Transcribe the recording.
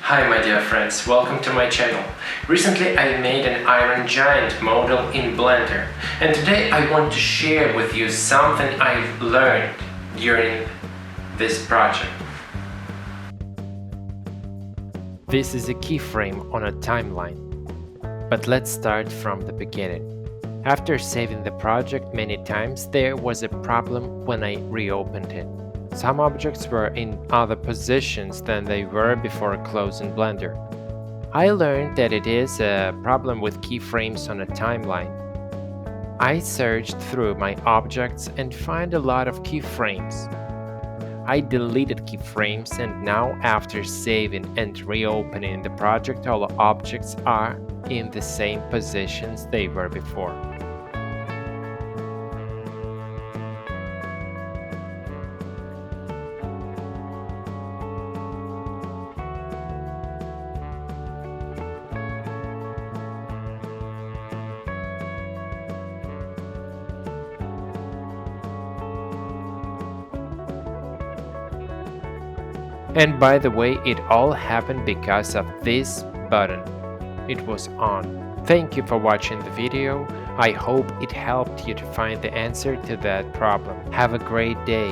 Hi my dear friends, welcome to my channel. Recently I made an iron giant model in Blender, and today I want to share with you something I've learned during this project. This is a keyframe on a timeline, but let's start from the beginning. After saving the project many times, there was a problem when I reopened it. Some objects were in other positions than they were before closing Blender. I learned that it is a problem with keyframes on a timeline. I searched through my objects and found a lot of keyframes. I deleted keyframes, and now after saving and reopening the project, all objects are in the same positions they were before. And by the way, it all happened because of this button. It was on. Thank you for watching the video. I hope it helped you to find the answer to that problem. Have a great day.